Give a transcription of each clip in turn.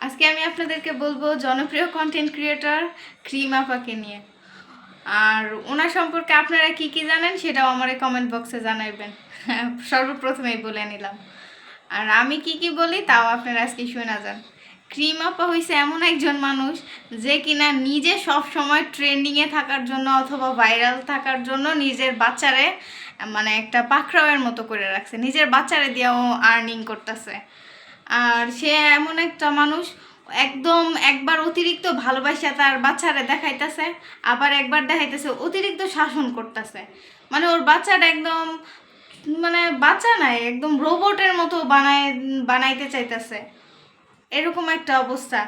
আজকে আমি আপনাদেরকে বলবো জনপ্রিয় কন্টেন্ট ক্রিয়েটর ক্রিম আপাকে নিয়ে। আর ওনার সম্পর্কে আপনারা কি কি জানেন সেটাও আমার কমেন্ট বক্সে জানাবেন। সর্বপ্রথমেই বলে নিলাম। আর আমি কি কি বলি তাও আপনারা আজকে শুনে যান। ক্রিম আপা হইছে এমন একজন মানুষ যে কিনা নিজে সব সময় ট্রেন্ডিংয়ে থাকার জন্য অথবা ভাইরাল থাকার জন্য নিজের বাচ্চারে মানে একটা পাকড়াওয়ের মতো করে রাখছে, নিজের বাচ্চারে দিয়েও আর্নিং করতেছে। আর সে এমন একটা মানুষ, একদম একবার অতিরিক্ত ভালোবাসা তার বাচ্চারে দেখাইতেছে, আবার একবার দেখাইতেছে অতিরিক্ত শাসন করতেছে। মানে ওর বাচ্চাটা একদম মানে বাচ্চা নাই, একদম রোবটের মতো বানাইতে চাইতেছে, এরকম একটা অবস্থা।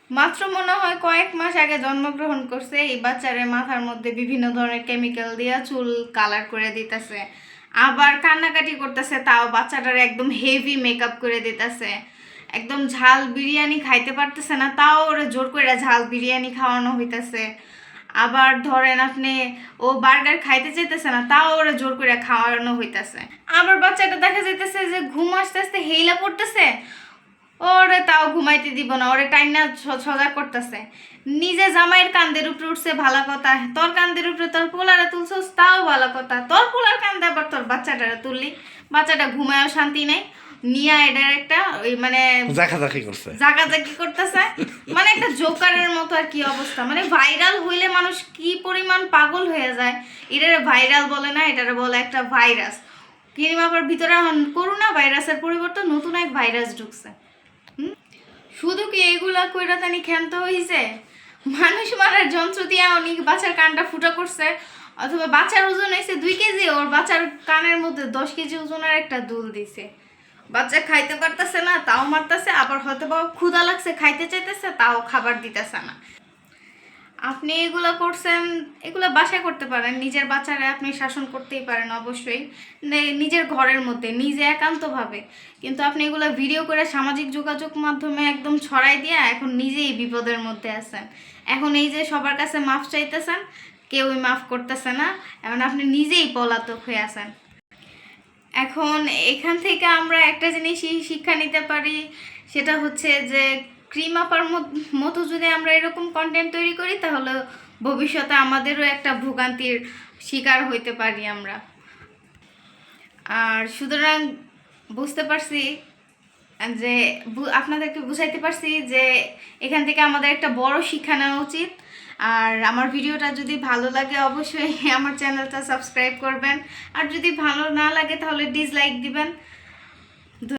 মাত্র মনে হয় কয়েক মাস আগে জন্মগ্রহণ করছে, এই বাচ্চারে মাথার মধ্যে বিভিন্ন ধরনের কেমিক্যাল দিয়া চুল কালার করে দিতেছে, আবার কান্নাকাটি করতেছে, তাও বাচ্চাটার একদম হেভি মেকআপ করে দিতেছে। একদম ঝাল বিরিয়ানি খাইতে পারতেছে না, তাও ওরে জোর করে ঝাল বিরিয়ানি খাওয়ানো হইতেছে। আবার ধরেন আপনি ও বার্গার খাইতে চাইতেছে না, তাও ওরে জোর করে খাওয়ানো হইতেছে। আবার বাচ্চাটা দেখা যাইতেছে যে ঘুম আসতে আসতে হেইলা পড়তেছে, ওরে তাও ঘুমাইতে দিব না, ওরে টাইনা সজাগ করতেছে। নিজে জামাইয়ের কান্দের উপরে উঠছে ভালো কথা, তোর কান্দের উপরে তোর পোলারে তুলছস তাও ভালো কথা, তোর পোলার কান্দে আবার তোর বাচ্চাটারে তুললি, বাচ্চাটা ঘুমায়ও শান্তি নেই, নিয়া এটার একটা ওই মানে জাকাজাকি করতেছে। মানে একটা জোকারের মতো আর কি অবস্থা। মানে ভাইরাল হইলে মানুষ কি পরিমাণ পাগল হয়ে যায়। এটারে ভাইরাল বলে না, এটারে বলে একটা ভাইরাস। ক্রিম আপার ভিতরে করোনা ভাইরাসের পরিবর্তে নতুন এক ভাইরাস ঢুকছে। শুধু কি এইগুলা কইরা তানি ক্ষান্ত হইছে? মানুষ মারার যন্ত্র দিয়ে অনেক বাচ্চার কানটা ফুটা করছে, অথবা বাচ্চার ওজন হয়েছে 2 কেজি, ওর বাচ্চার কানের মধ্যে 10 কেজি ওজনের একটা দুল দিছে। বাচ্চা খাইতে পারতেছে না তাও মারতেছে, আবার হয়তো বা ক্ষুধা লাগছে খাইতে চাইতেছে তাও খাবার দিতেছে না। আপনি এগুলো করছেন, এগুলো বাসায় করতে পারেন, নিজের বাচ্চারা আপনি শাসন করতেই পারেন অবশ্যই, নিজের ঘরের মধ্যে নিজে একান্তভাবে। কিন্তু আপনি এগুলো ভিডিও করে সামাজিক যোগাযোগ মাধ্যমে একদম ছড়াই দিয়ে এখন নিজেই বিপদের মধ্যে আছেন। এখন এই যে সবার কাছে মাফ চাইতেছেন, কেউই মাফ করতেছে না, এখন আপনি নিজেই পলাতক হয়ে আছেন। এখন এখান থেকে আমরা একটা জিনিসই শিক্ষা নিতে পারি, সেটা হচ্ছে যে ক্রিম আপার মতো যদি আমরা এরকম কন্টেন্ট তৈরি করি তাহলে ভবিষ্যতে আমাদেরও একটা ভোগান্তির শিকার হইতে পারি আমরা। আর সুতরাং বুঝতে পারছি যে আপনাদেরকে বুঝাইতে পারছি যে এখান থেকে আমাদের একটা বড় শিক্ষা নেওয়া উচিত। আর আমার ভিডিওটা যদি ভালো লাগে অবশ্যই আমার চ্যানেলটা সাবস্ক্রাইব করবেন, আর যদি ভালো না লাগে তাহলে ডিসলাইক দিবেন।